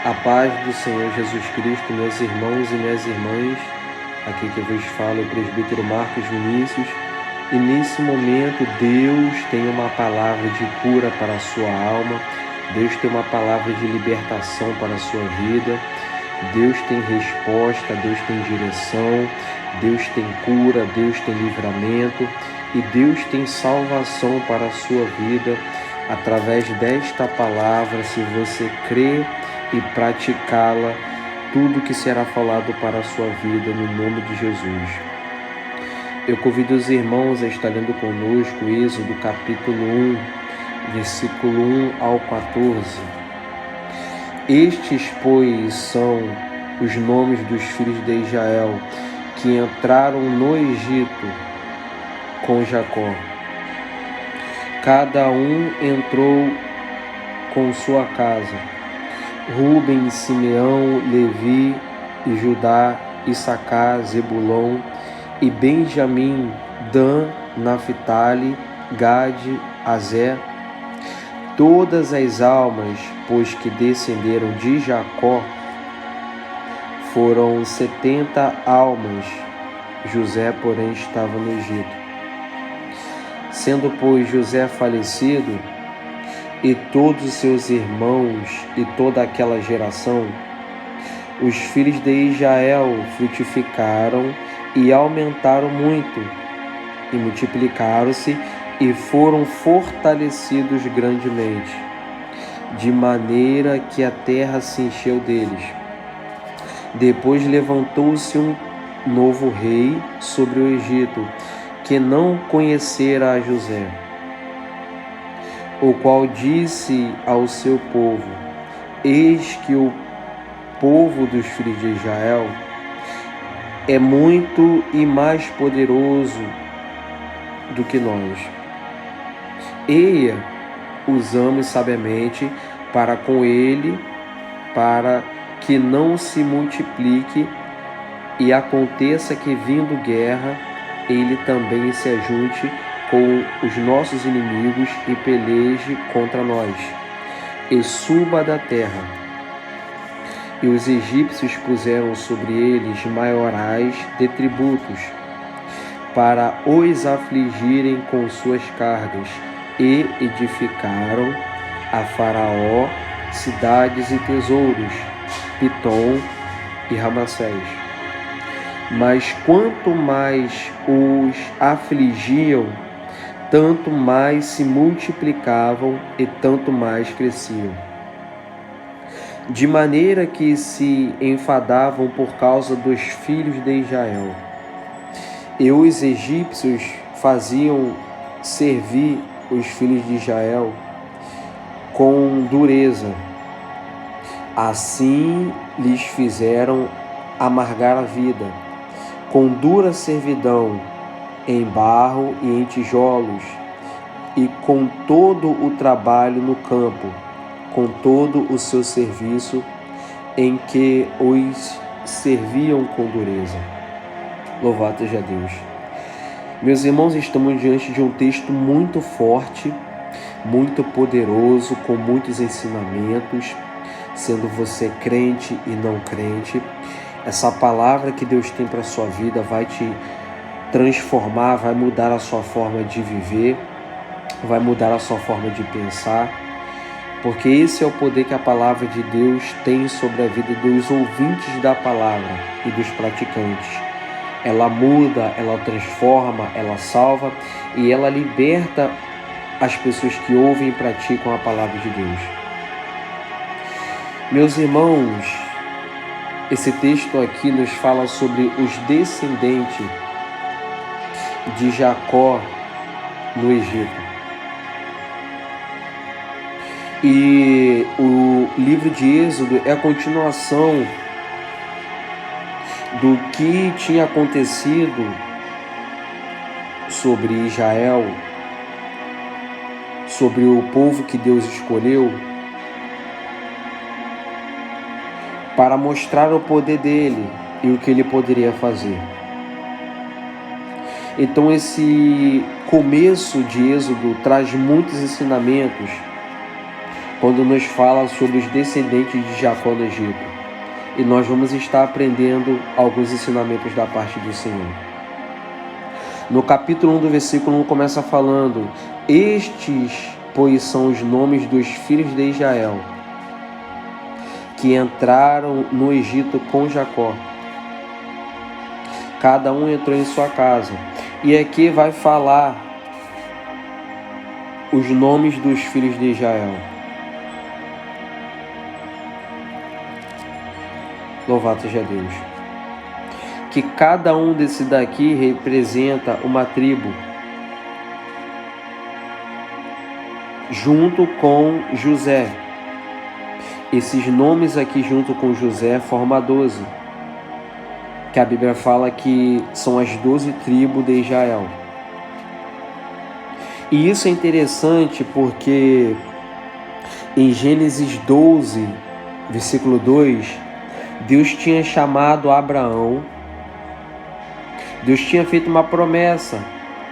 A paz do Senhor Jesus Cristo, meus irmãos e minhas irmãs. Aqui que vos falo é o presbítero Marcos Vinícius. E nesse momento Deus tem uma palavra de cura para a sua alma. Deus tem uma palavra de libertação para a sua vida. Deus tem resposta, Deus tem direção, Deus tem cura, Deus tem livramento e Deus tem salvação para a sua vida através desta palavra. Se você crer e praticá-la, tudo que será falado para a sua vida no nome de Jesus. Eu convido os irmãos a estar lendo conosco Êxodo capítulo 1, versículo 1 ao 14. Estes, pois, são os nomes dos filhos de Israel que entraram no Egito com Jacó. Cada um entrou com sua casa. Rúben, Simeão, Levi, e Judá, Issacar, Zebulon e Benjamim, Dan, Naphtali, Gade, Aser. Todas as almas, pois que descenderam de Jacó, foram 70 almas. José, porém, estava no Egito. Sendo, pois, José falecido, e todos os seus irmãos e toda aquela geração, os filhos de Israel frutificaram e aumentaram muito, e multiplicaram-se e foram fortalecidos grandemente, de maneira que a terra se encheu deles. Depois levantou-se um novo rei sobre o Egito, que não conhecera a José, o qual disse ao seu povo: eis que o povo dos filhos de Israel é muito e mais poderoso do que nós. Eia, usamos sabiamente para com ele, para que não se multiplique e aconteça que, vindo guerra, ele também se ajunte com os nossos inimigos e peleje contra nós, e suba da terra. E os egípcios puseram sobre eles maiorais de tributos, para os afligirem com suas cargas, e edificaram a Faraó cidades e tesouros, Pitom e Ramassés. Mas quanto mais os afligiam, tanto mais se multiplicavam e tanto mais cresciam. De maneira que se enfadavam por causa dos filhos de Israel. E os egípcios faziam servir os filhos de Israel com dureza. Assim lhes fizeram amargar a vida, com dura servidão, em barro e em tijolos, e com todo o trabalho no campo, com todo o seu serviço, em que os serviam com dureza. Louvado seja Deus. Meus irmãos, estamos diante de um texto muito forte, muito poderoso, com muitos ensinamentos, sendo você crente e não crente. Essa palavra que Deus tem para a sua vida vai te transformar, vai mudar a sua forma de viver, vai mudar a sua forma de pensar, porque esse é o poder que a palavra de Deus tem sobre a vida dos ouvintes da palavra e dos praticantes. Ela muda, ela transforma, ela salva e ela liberta as pessoas que ouvem e praticam a palavra de Deus. Meus irmãos, esse texto aqui nos fala sobre os descendentes de Jacó no Egito. E o livro de Êxodo é a continuação do que tinha acontecido sobre Israel, sobre o povo que Deus escolheu, para mostrar o poder dele e o que ele poderia fazer. Então esse começo de Êxodo traz muitos ensinamentos quando nos fala sobre os descendentes de Jacó no Egito. E nós vamos estar aprendendo alguns ensinamentos da parte do Senhor. No capítulo 1 do versículo 1 começa falando: estes, pois, são os nomes dos filhos de Israel, que entraram no Egito com Jacó. Cada um entrou em sua casa. E aqui vai falar os nomes dos filhos de Israel. Louvado seja Deus. Que cada um desse daqui representa uma tribo, junto com José. Esses nomes aqui junto com José formam 12, que a Bíblia fala que são as 12 tribos de Israel. E isso é interessante porque em Gênesis 12, versículo 2, Deus tinha chamado Abraão, Deus tinha feito uma promessa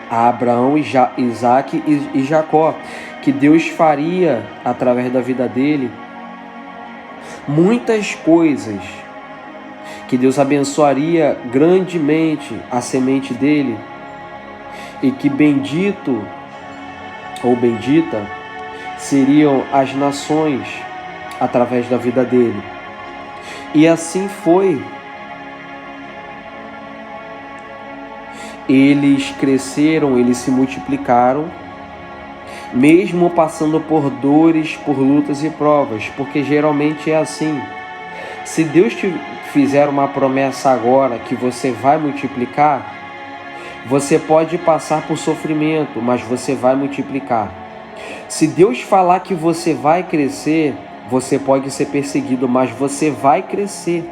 a Abraão, Isaque e Jacó, que Deus faria, através da vida dele, muitas coisas, que Deus abençoaria grandemente a semente dele, e que bendito ou bendita seriam as nações através da vida dele. E assim foi. Eles cresceram, eles se multiplicaram, mesmo passando por dores, por lutas e provas, porque geralmente é assim. Se Deus te fizer uma promessa agora que você vai multiplicar, você pode passar por sofrimento, mas você vai multiplicar. Se Deus falar que você vai crescer, você pode ser perseguido, mas você vai crescer.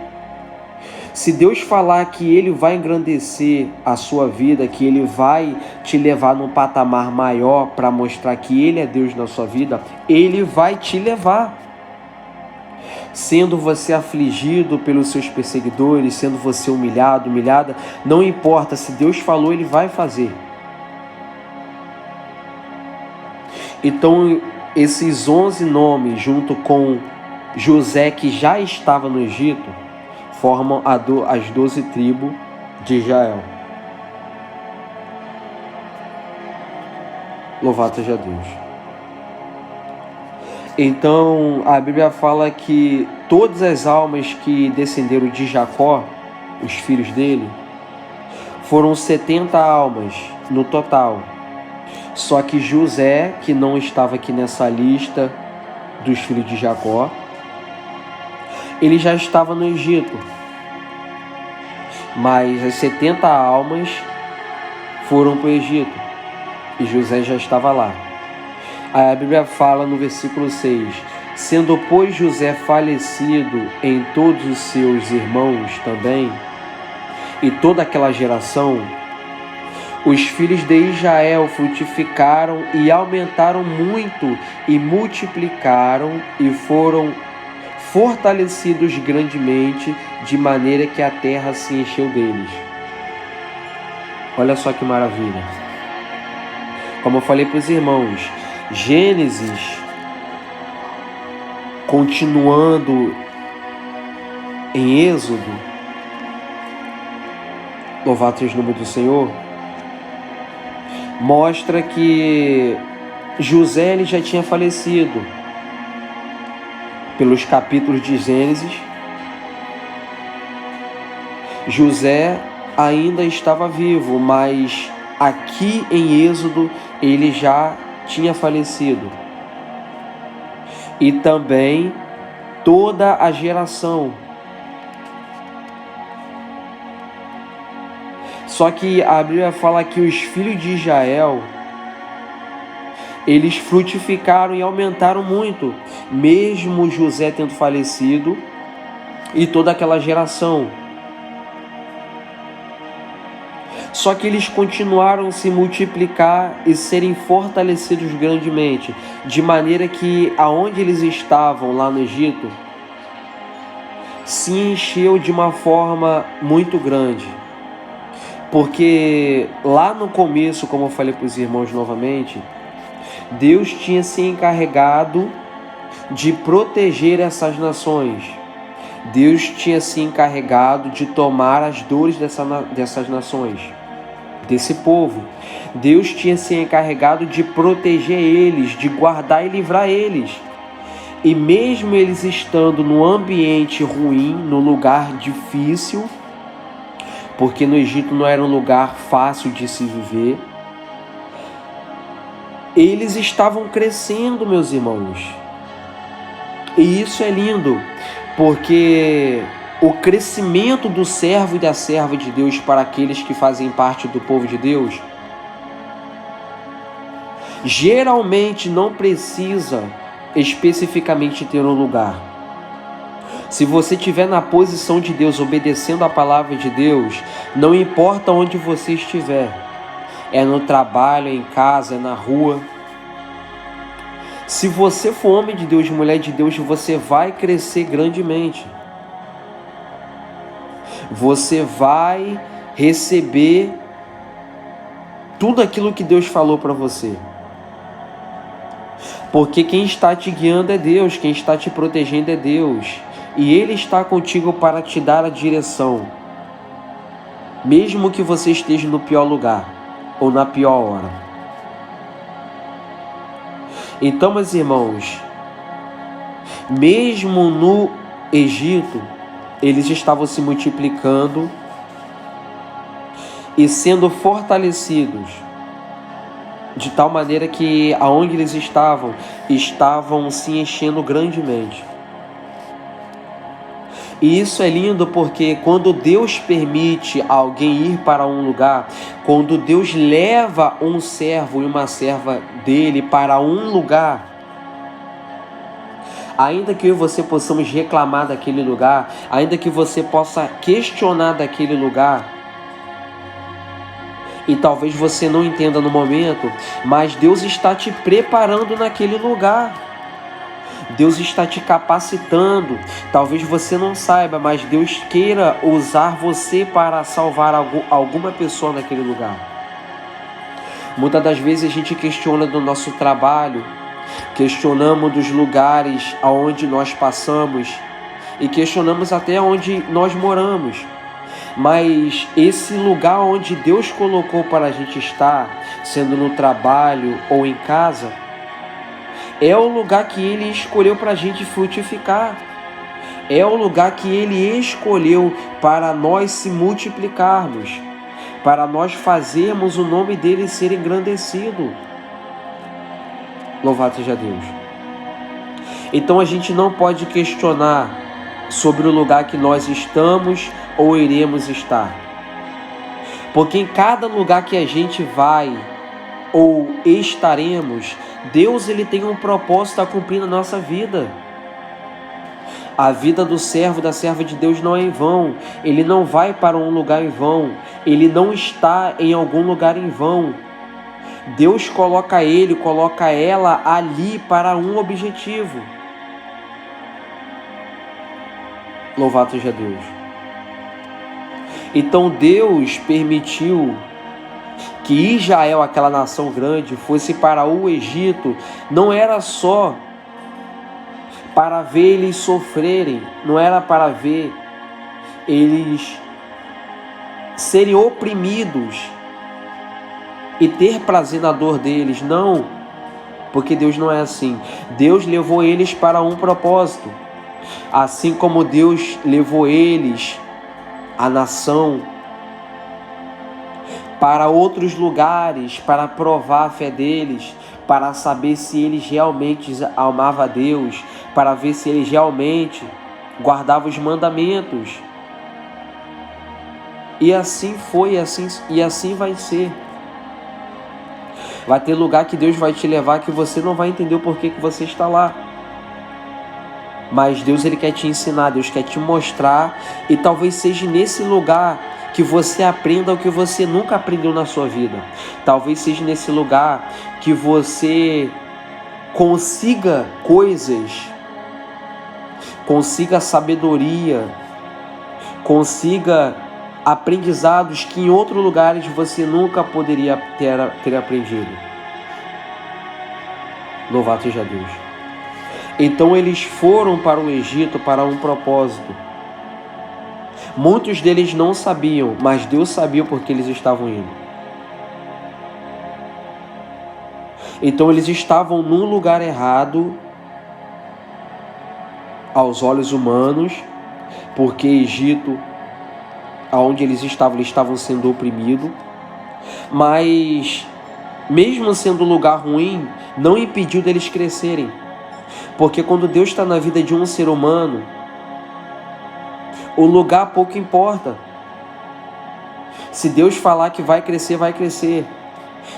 Se Deus falar que Ele vai engrandecer a sua vida, que Ele vai te levar num patamar maior para mostrar que Ele é Deus na sua vida, Ele vai te levar. Sendo você afligido pelos seus perseguidores, sendo você humilhado, humilhada, não importa, se Deus falou, Ele vai fazer. Então, esses 11 nomes, junto com José, que já estava no Egito, formam as 12 tribos de Israel. Louvado seja Deus. Então, a Bíblia fala que todas as almas que descenderam de Jacó, os filhos dele, foram 70 almas no total. Só que José, que não estava aqui nessa lista dos filhos de Jacó, ele já estava no Egito. Mas as 70 almas foram para o Egito e José já estava lá. Aí a Bíblia fala no versículo 6: sendo, pois, José falecido em todos os seus irmãos também, e toda aquela geração, os filhos de Israel frutificaram e aumentaram muito, e multiplicaram e foram fortalecidos grandemente, de maneira que a terra se encheu deles. Olha só que maravilha. Como eu falei para os irmãos, Gênesis, continuando em Êxodo, louvado seja o nome do Senhor, mostra que José ele já tinha falecido. Pelos capítulos de Gênesis, José ainda estava vivo, mas aqui em Êxodo ele já tinha falecido. E também toda a geração. Só que a Bíblia fala que os filhos de Israel, eles frutificaram e aumentaram muito, mesmo José tendo falecido e toda aquela geração. Só que eles continuaram a se multiplicar e serem fortalecidos grandemente, de maneira que aonde eles estavam lá no Egito, se encheu de uma forma muito grande. Porque lá no começo, como eu falei para os irmãos novamente, Deus tinha se encarregado de proteger essas nações. Deus tinha se encarregado de tomar as dores dessas nações, desse povo. Deus tinha se encarregado de proteger eles, de guardar e livrar eles. E mesmo eles estando no ambiente ruim, no lugar difícil, porque no Egito não era um lugar fácil de se viver, eles estavam crescendo, meus irmãos. E isso é lindo, porque o crescimento do servo e da serva de Deus para aqueles que fazem parte do povo de Deus, geralmente não precisa especificamente ter um lugar. Se você estiver na posição de Deus, obedecendo a palavra de Deus, não importa onde você estiver, é no trabalho, é em casa, é na rua. Se você for homem de Deus, mulher de Deus, você vai crescer grandemente. Você vai receber tudo aquilo que Deus falou para você. Porque quem está te guiando é Deus, quem está te protegendo é Deus. E Ele está contigo para te dar a direção. Mesmo que você esteja no pior lugar ou na pior hora. Então, meus irmãos, mesmo no Egito, eles estavam se multiplicando e sendo fortalecidos, de tal maneira que aonde eles estavam se enchendo grandemente. E isso é lindo porque quando Deus permite alguém ir para um lugar, quando Deus leva um servo e uma serva dele para um lugar, ainda que eu e você possamos reclamar daquele lugar, ainda que você possa questionar daquele lugar, e talvez você não entenda no momento, mas Deus está te preparando naquele lugar. Deus está te capacitando. Talvez você não saiba, mas Deus queira usar você para salvar alguma pessoa naquele lugar. Muitas das vezes a gente questiona do nosso trabalho, questionamos dos lugares aonde nós passamos e questionamos até onde nós moramos. Mas esse lugar onde Deus colocou para a gente estar, sendo no trabalho ou em casa, é o lugar que Ele escolheu para a gente frutificar. É o lugar que Ele escolheu para nós se multiplicarmos, para nós fazermos o nome dEle ser engrandecido. Louvado seja Deus. Então a gente não pode questionar sobre o lugar que nós estamos ou iremos estar. Porque em cada lugar que a gente vai ou estaremos, Deus ele tem um propósito a cumprir na nossa vida. A vida do servo, da serva de Deus não é em vão. Ele não vai para um lugar em vão. Ele não está em algum lugar em vão. Deus coloca ele, coloca ela ali para um objetivo. Louvado seja Deus. Então Deus permitiu que Israel, aquela nação grande, fosse para o Egito, não era só para ver eles sofrerem, não era para ver eles serem oprimidos e ter prazer na dor deles, não, porque Deus não é assim. Deus levou eles para um propósito, assim como Deus levou eles, a nação, para outros lugares, para provar a fé deles, para saber se eles realmente amavam a Deus, para ver se eles realmente guardavam os mandamentos. E assim foi, e assim vai ser. Vai ter lugar que Deus vai te levar que você não vai entender o porquê que você está lá. Mas Deus ele quer te ensinar, Deus quer te mostrar, e talvez seja nesse lugar que você aprenda o que você nunca aprendeu na sua vida. Talvez seja nesse lugar que você consiga coisas, consiga sabedoria, consiga aprendizados que em outros lugares você nunca poderia ter aprendido. Louvado seja Deus. Então eles foram para o Egito para um propósito. Muitos deles não sabiam, mas Deus sabia porque eles estavam indo. Então eles estavam num lugar errado aos olhos humanos, porque Egito, aonde eles estavam sendo oprimidos. Mas mesmo sendo um lugar ruim, não impediu deles crescerem. Porque quando Deus está na vida de um ser humano, o lugar pouco importa. Se Deus falar que vai crescer, vai crescer.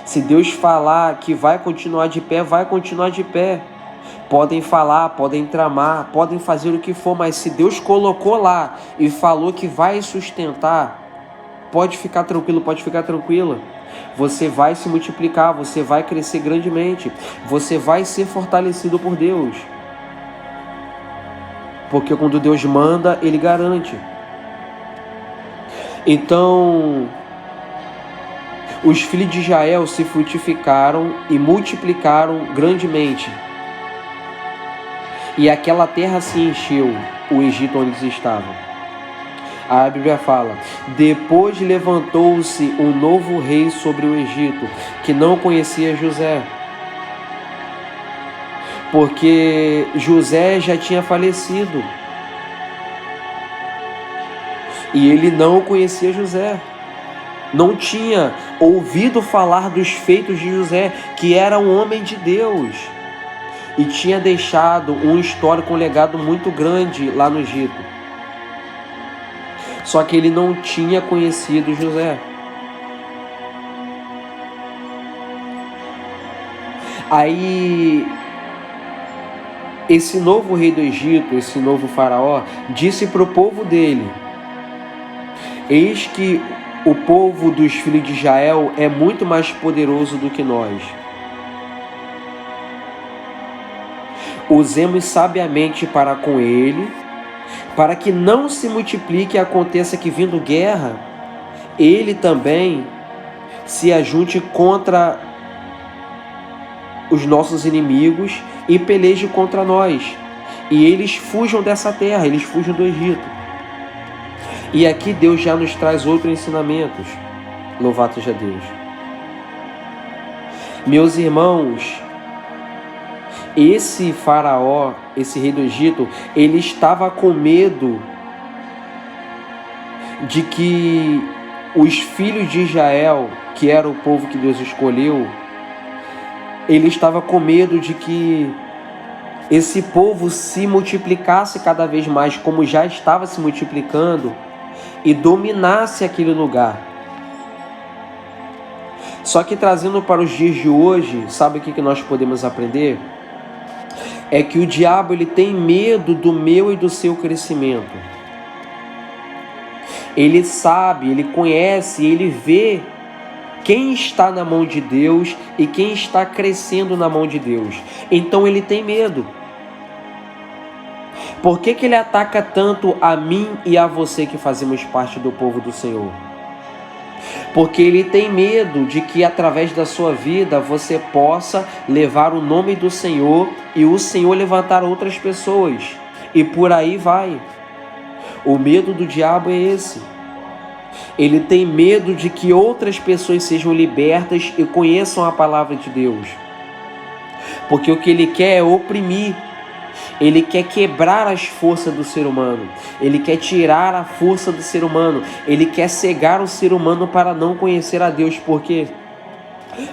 Se Deus falar que vai continuar de pé, vai continuar de pé. Podem falar, podem tramar, podem fazer o que for, mas se Deus colocou lá e falou que vai sustentar, pode ficar tranquilo, pode ficar tranquila. Você vai se multiplicar, você vai crescer grandemente, você vai ser fortalecido por Deus. Porque quando Deus manda, Ele garante. Então, os filhos de Israel se frutificaram e multiplicaram grandemente. E aquela terra se encheu, o Egito onde eles estavam. A Bíblia fala: depois levantou-se um novo rei sobre o Egito, que não conhecia José. Porque José já tinha falecido. E ele não conhecia José. Não tinha ouvido falar dos feitos de José, que era um homem de Deus. E tinha deixado um histórico, um legado muito grande lá no Egito. Só que ele não tinha conhecido José. Aí, esse novo rei do Egito, esse novo faraó, disse para o povo dele: eis que o povo dos filhos de Israel é muito mais poderoso do que nós. Usemos sabiamente para com ele, para que não se multiplique e aconteça que, vindo guerra, ele também se ajunte contra os nossos inimigos e peleje contra nós. E eles fujam dessa terra, eles fujam do Egito. E aqui Deus já nos traz outros ensinamentos. Louvado seja Deus. Meus irmãos, esse faraó, esse rei do Egito, ele estava com medo de que os filhos de Israel, que era o povo que Deus escolheu, ele estava com medo de que esse povo se multiplicasse cada vez mais, como já estava se multiplicando, e dominasse aquele lugar. Só que trazendo para os dias de hoje, sabe o que nós podemos aprender? É que o diabo ele tem medo do meu e do seu crescimento. Ele sabe, ele conhece, ele vê quem está na mão de Deus e quem está crescendo na mão de Deus. Então ele tem medo. Por que ele ataca tanto a mim e a você que fazemos parte do povo do Senhor? Porque ele tem medo de que através da sua vida você possa levar o nome do Senhor e o Senhor levantar outras pessoas. E por aí vai. O medo do diabo é esse. Ele tem medo de que outras pessoas sejam libertas e conheçam a palavra de Deus. Porque o que ele quer é oprimir. Ele quer quebrar as forças do ser humano. Ele quer tirar a força do ser humano. Ele quer cegar o ser humano para não conhecer a Deus. Por quê?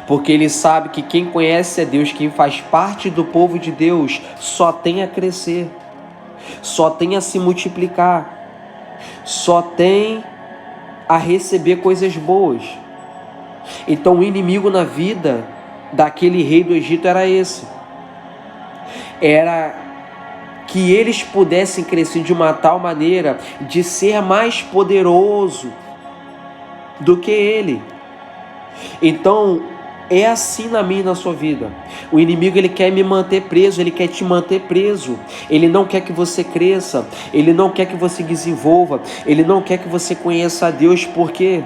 Porque ele sabe que quem conhece a Deus, quem faz parte do povo de Deus, só tem a crescer, só tem a se multiplicar, só tem a receber coisas boas. Então o inimigo na vida daquele rei do Egito era esse. Era que eles pudessem crescer de uma tal maneira de ser mais poderoso do que ele. Então, é assim na minha e na sua vida. O inimigo ele quer me manter preso, ele quer te manter preso. Ele não quer que você cresça, ele não quer que você desenvolva, ele não quer que você conheça a Deus. Por quê?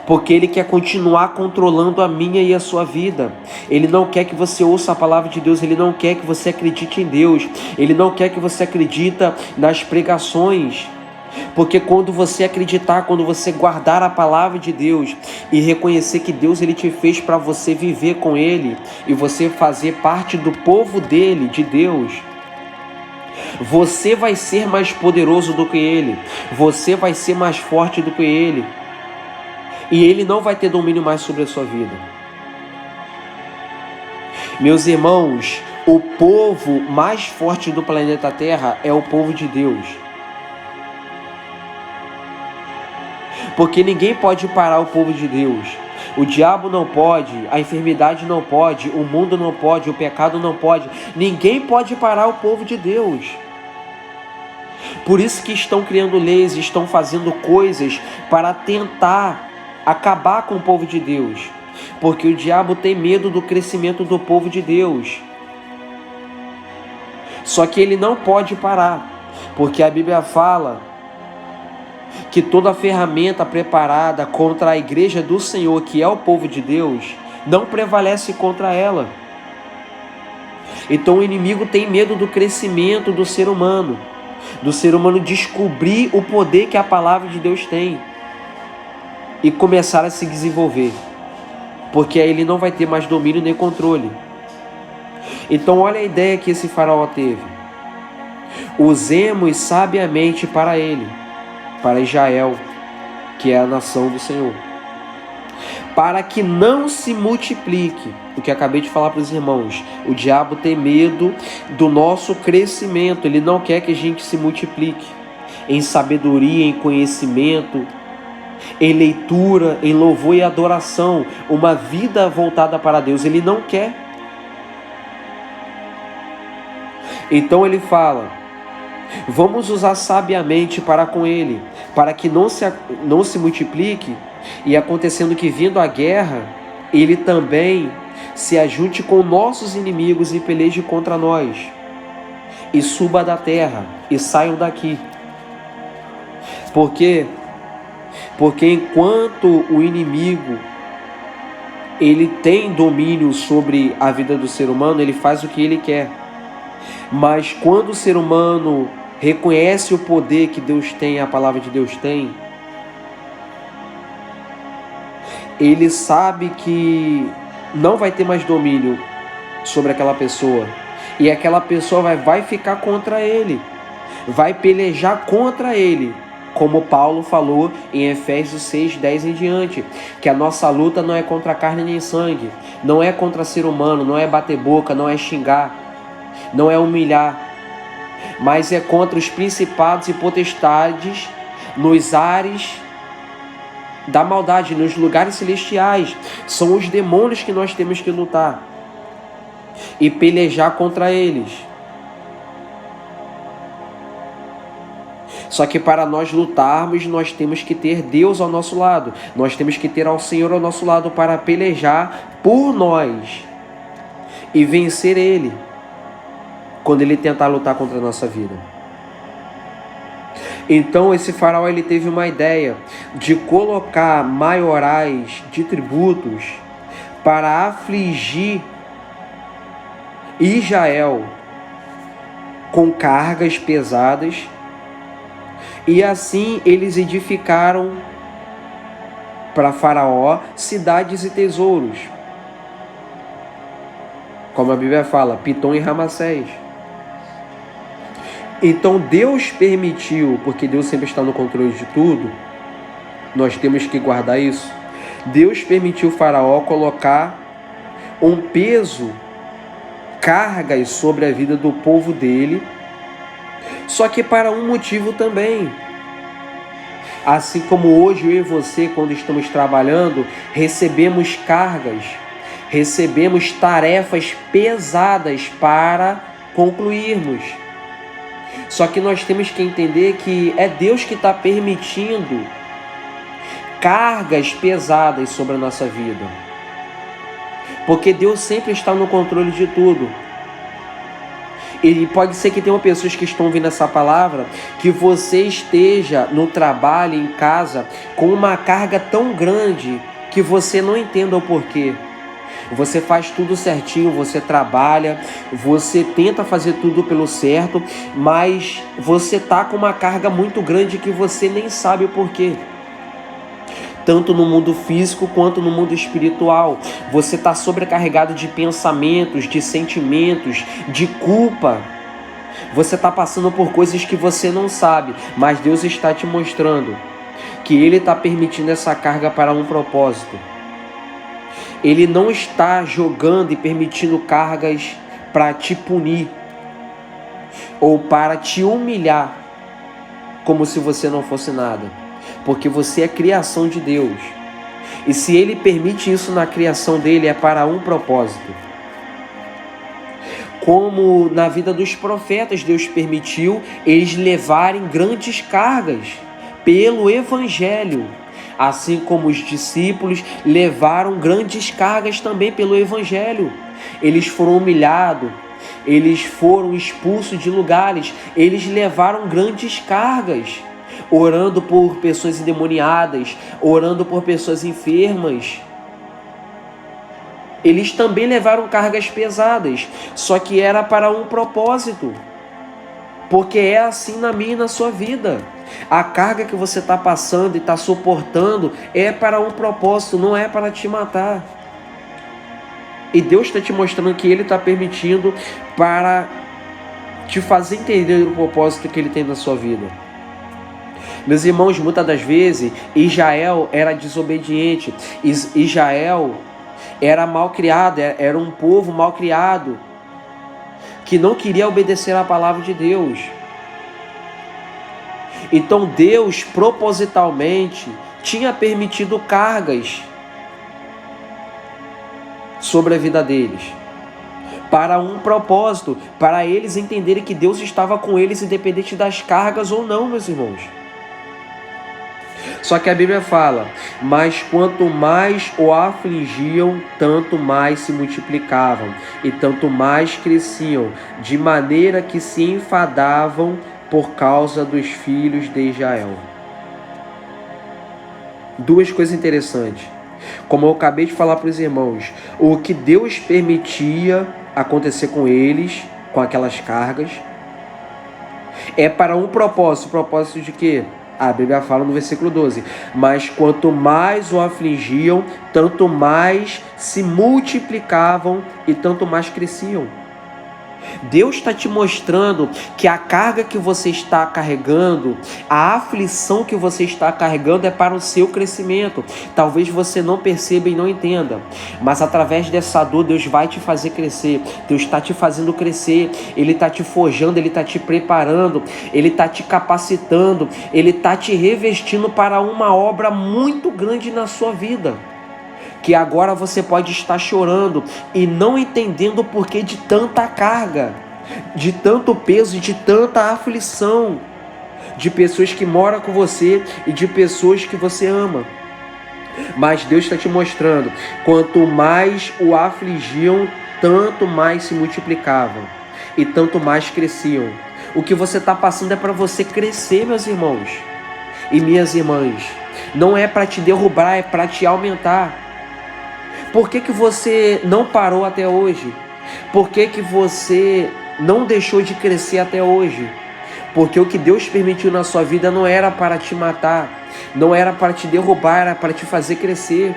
porque ele quer continuar controlando a minha e a sua vida. Ele não quer que você ouça a palavra de Deus, ele não quer que você acredite em Deus, ele não quer que você acredite nas pregações. Porque quando você acreditar, quando você guardar a palavra de Deus e reconhecer que Deus ele te fez para você viver com Ele e você fazer parte do povo dele, de Deus, você vai ser mais poderoso do que Ele, você vai ser mais forte do que Ele, e Ele não vai ter domínio mais sobre a sua vida. Meus irmãos, o povo mais forte do planeta Terra é o povo de Deus. Porque ninguém pode parar o povo de Deus. O diabo não pode, a enfermidade não pode, o mundo não pode, o pecado não pode. Ninguém pode parar o povo de Deus. Por isso que estão criando leis, estão fazendo coisas para tentar acabar com o povo de Deus. Porque o diabo tem medo do crescimento do povo de Deus. Só que ele não pode parar, porque a Bíblia fala que toda ferramenta preparada contra a igreja do Senhor, que é o povo de Deus, não prevalece contra ela. Então o inimigo tem medo do crescimento do ser humano descobrir o poder que a palavra de Deus tem e começar a se desenvolver, porque aí ele não vai ter mais domínio nem controle. Então olha a ideia que esse faraó teve: usemos sabiamente para ele, para Israel, que é a nação do Senhor, para que não se multiplique. O que acabei de falar para os irmãos, o diabo tem medo do nosso crescimento, ele não quer que a gente se multiplique em sabedoria, em conhecimento, em leitura, em louvor e adoração, uma vida voltada para Deus, ele não quer. Então ele fala: vamos usar sabiamente para com ele, para que não se multiplique, e acontecendo que vindo a guerra, ele também se ajunte com nossos inimigos e peleje contra nós, e suba da terra, e saiam daqui. Porque enquanto o inimigo ele tem domínio sobre a vida do ser humano, ele faz o que ele quer. Mas quando o ser humano reconhece o poder que Deus tem, a palavra de Deus tem, ele sabe que não vai ter mais domínio sobre aquela pessoa, e aquela pessoa vai ficar contra ele, vai pelejar contra ele, como Paulo falou em Efésios 6, 10 em diante, que a nossa luta não é contra carne nem sangue, não é contra ser humano, não é bater boca, não é xingar, não é humilhar, mas é contra os principados e potestades nos ares da maldade, nos lugares celestiais. São os demônios que nós temos que lutar e pelejar contra eles. Só que para nós lutarmos, nós temos que ter Deus ao nosso lado, nós temos que ter ao Senhor ao nosso lado para pelejar por nós e vencer Ele quando Ele tentar lutar contra a nossa vida. Então esse faraó ele teve uma ideia de colocar maiorais de tributos para afligir Israel com cargas pesadas, e assim eles edificaram para Faraó cidades e tesouros, como a Bíblia fala, Pitom e Ramassés. Então Deus permitiu, porque Deus sempre está no controle de tudo, nós temos que guardar isso. Deus permitiu Faraó colocar um peso, cargas sobre a vida do povo dele, só que para um motivo também. Assim como hoje eu e você, quando estamos trabalhando, recebemos cargas, recebemos tarefas pesadas para concluirmos. Só que nós temos que entender que é Deus que está permitindo cargas pesadas sobre a nossa vida, porque Deus sempre está no controle de tudo. E pode ser que tenham pessoas que estão ouvindo essa palavra, que você esteja no trabalho, em casa, com uma carga tão grande que você não entenda o porquê. Você faz tudo certinho, você trabalha, você tenta fazer tudo pelo certo, mas você tá com uma carga muito grande que você nem sabe o porquê. Tanto no mundo físico quanto no mundo espiritual. Você está sobrecarregado de pensamentos, de sentimentos, de culpa. Você está passando por coisas que você não sabe, mas Deus está te mostrando que Ele está permitindo essa carga para um propósito. Ele não está jogando e permitindo cargas para te punir ou para te humilhar, como se você não fosse nada, porque você é criação de Deus. E se Ele permite isso na criação dele, é para um propósito. Como na vida dos profetas, Deus permitiu eles levarem grandes cargas pelo Evangelho, assim como os discípulos levaram grandes cargas também pelo Evangelho. Eles foram humilhados, eles foram expulsos de lugares, eles levaram grandes cargas, orando por pessoas endemoniadas, orando por pessoas enfermas. Eles também levaram cargas pesadas, só que era para um propósito, porque é assim na minha e na sua vida. A carga que você está passando e está suportando é para um propósito, não é para te matar. E Deus está te mostrando que Ele está permitindo para te fazer entender o propósito que Ele tem na sua vida. Meus irmãos, muitas das vezes, Israel era desobediente. Israel era mal criado, era um povo mal criado, que não queria obedecer à palavra de Deus. Então Deus propositalmente tinha permitido cargas sobre a vida deles, para um propósito, para eles entenderem que Deus estava com eles, independente das cargas ou não, meus irmãos. Só que a Bíblia fala: mas quanto mais o afligiam, tanto mais se multiplicavam e tanto mais cresciam, de maneira que se enfadavam por causa dos filhos de Israel. Duas coisas interessantes. Como eu acabei de falar para os irmãos, o que Deus permitia acontecer com eles, com aquelas cargas, é para um propósito. Propósito de quê? A Bíblia fala no versículo 12: mas quanto mais o afligiam, tanto mais se multiplicavam e tanto mais cresciam. Deus está te mostrando que a carga que você está carregando, a aflição que você está carregando é para o seu crescimento. Talvez você não perceba e não entenda, mas através dessa dor Deus vai te fazer crescer. Deus está te fazendo crescer, Ele está te forjando, Ele está te preparando, Ele está te capacitando, Ele está te revestindo para uma obra muito grande na sua vida, que agora você pode estar chorando e não entendendo o porquê de tanta carga, de tanto peso e de tanta aflição, de pessoas que moram com você e de pessoas que você ama. Mas Deus está te mostrando, quanto mais o afligiam, tanto mais se multiplicavam e tanto mais cresciam. O que você está passando é para você crescer, meus irmãos e minhas irmãs. Não é para te derrubar, é para te aumentar. Por que você não parou até hoje? Por que você não deixou de crescer até hoje? Porque o que Deus permitiu na sua vida não era para te matar, não era para te derrubar, era para te fazer crescer.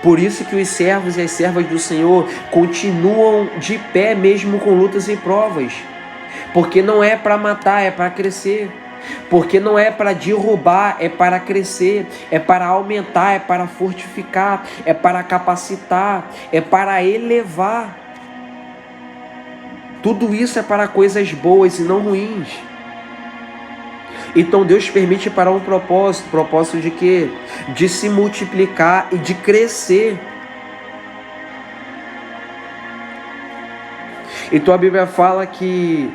Por isso que os servos e as servas do Senhor continuam de pé mesmo com lutas e provas. Porque não é para matar, é para crescer. Porque não é para derrubar, é para crescer, é para aumentar, é para fortificar, é para capacitar, é para elevar. Tudo isso é para coisas boas e não ruins. Então Deus permite para um propósito. Propósito de quê? De se multiplicar e de crescer. Então a Bíblia fala que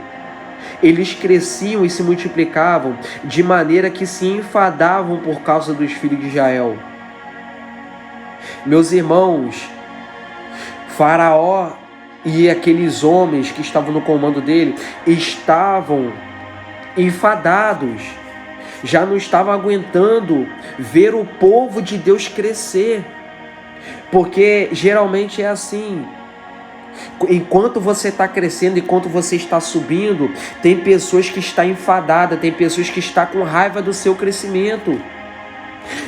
eles cresciam e se multiplicavam de maneira que se enfadavam por causa dos filhos de Israel. Meus irmãos, Faraó e aqueles homens que estavam no comando dele estavam enfadados, já não estavam aguentando ver o povo de Deus crescer, porque geralmente é assim. Enquanto você está crescendo, enquanto você está subindo, tem pessoas que estão enfadadas, tem pessoas que estão com raiva do seu crescimento.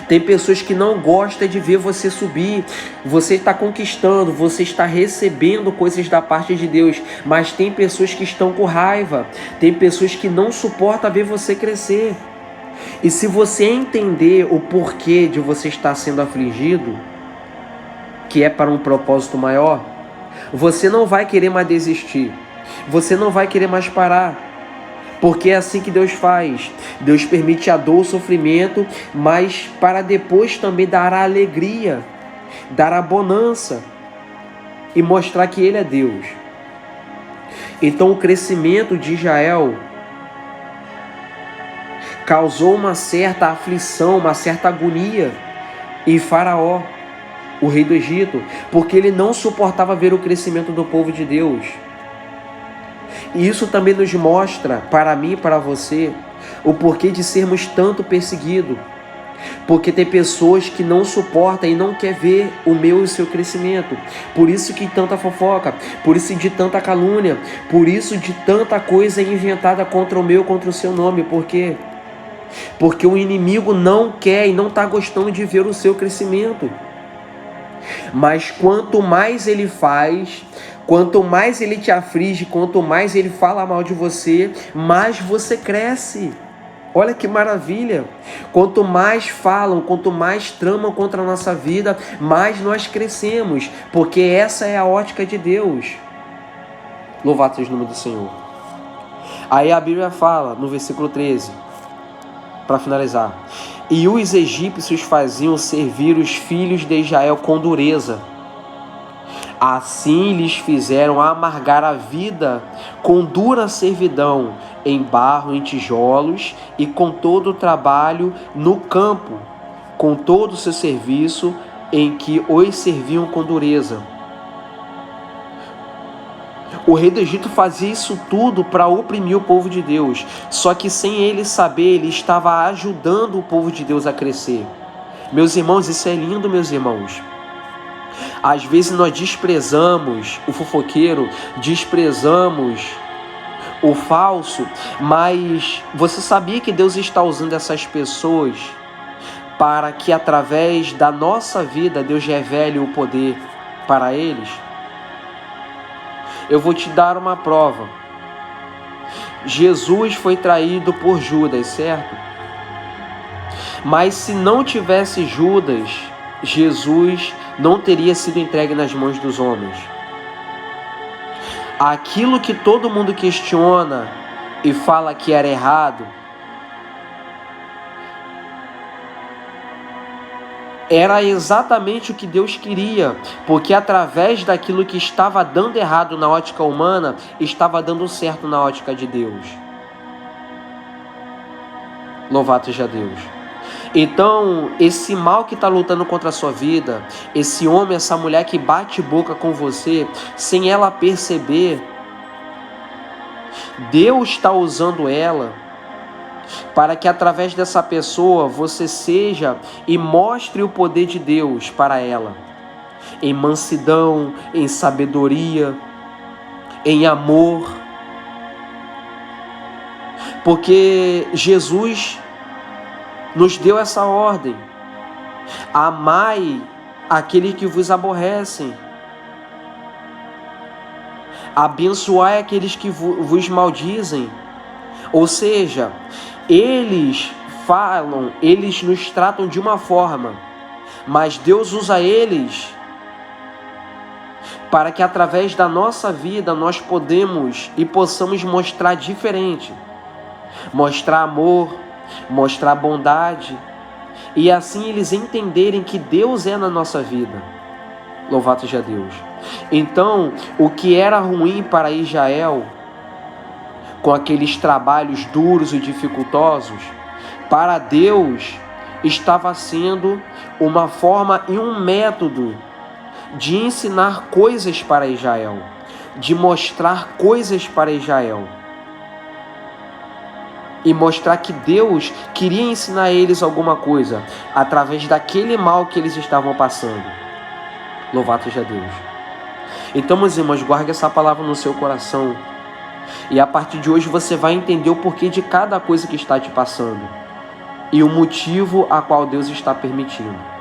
Tem pessoas que não gostam de ver você subir. Você está conquistando, você está recebendo coisas da parte de Deus, mas tem pessoas que estão com raiva. Tem pessoas que não suportam ver você crescer. E se você entender o porquê de você estar sendo afligido, que é para um propósito maior, você não vai querer mais desistir. Você não vai querer mais parar. Porque é assim que Deus faz. Deus permite a dor, o sofrimento, mas para depois também dar a alegria, dar a bonança e mostrar que Ele é Deus. Então o crescimento de Israel causou uma certa aflição, uma certa agonia em Faraó, o rei do Egito, porque ele não suportava ver o crescimento do povo de Deus. E isso também nos mostra, para mim e para você, o porquê de sermos tanto perseguidos. Porque tem pessoas que não suportam e não querem ver o meu e o seu crescimento. Por isso que tanta fofoca, por isso de tanta calúnia, por isso de tanta coisa inventada contra o meu, contra o seu nome. Por quê? Porque o inimigo não quer e não está gostando de ver o seu crescimento. Mas quanto mais ele faz, quanto mais ele te aflige, quanto mais ele fala mal de você, mais você cresce. Olha que maravilha! Quanto mais falam, quanto mais tramam contra a nossa vida, mais nós crescemos, porque essa é a ótica de Deus. Louvado seja o nome do Senhor. Aí a Bíblia fala, no versículo 13, para finalizar: e os egípcios faziam servir os filhos de Israel com dureza. Assim lhes fizeram amargar a vida com dura servidão, em barro, em tijolos, e com todo o trabalho no campo, com todo o seu serviço, em que os serviam com dureza. O rei do Egito fazia isso tudo para oprimir o povo de Deus. Só que sem ele saber, ele estava ajudando o povo de Deus a crescer. Meus irmãos, isso é lindo, meus irmãos. Às vezes nós desprezamos o fofoqueiro, desprezamos o falso, mas você sabia que Deus está usando essas pessoas para que através da nossa vida Deus revele o poder para eles? Eu vou te dar uma prova. Jesus foi traído por Judas, certo? Mas se não tivesse Judas, Jesus não teria sido entregue nas mãos dos homens. Aquilo que todo mundo questiona e fala que era errado, era exatamente o que Deus queria, porque através daquilo que estava dando errado na ótica humana, estava dando certo na ótica de Deus. Louvado seja Deus. Então, esse mal que está lutando contra a sua vida, esse homem, essa mulher que bate boca com você, sem ela perceber, Deus está usando ela para que através dessa pessoa você seja e mostre o poder de Deus para ela, em mansidão, em sabedoria, em amor. Porque Jesus nos deu essa ordem: amai aqueles que vos aborrecem, abençoai aqueles que vos maldizem. Ou seja, eles falam, eles nos tratam de uma forma, mas Deus usa eles para que através da nossa vida nós podemos e possamos mostrar diferente, mostrar amor, mostrar bondade, e assim eles entenderem que Deus é na nossa vida. Louvado seja Deus. Então, o que era ruim para Israel, com aqueles trabalhos duros e dificultosos, para Deus estava sendo uma forma e um método de ensinar coisas para Israel, de mostrar coisas para Israel e mostrar que Deus queria ensinar a eles alguma coisa através daquele mal que eles estavam passando. Louvado seja Deus. Então, meus irmãos, guarde essa palavra no seu coração e a partir de hoje você vai entender o porquê de cada coisa que está te passando e o motivo a qual Deus está permitindo.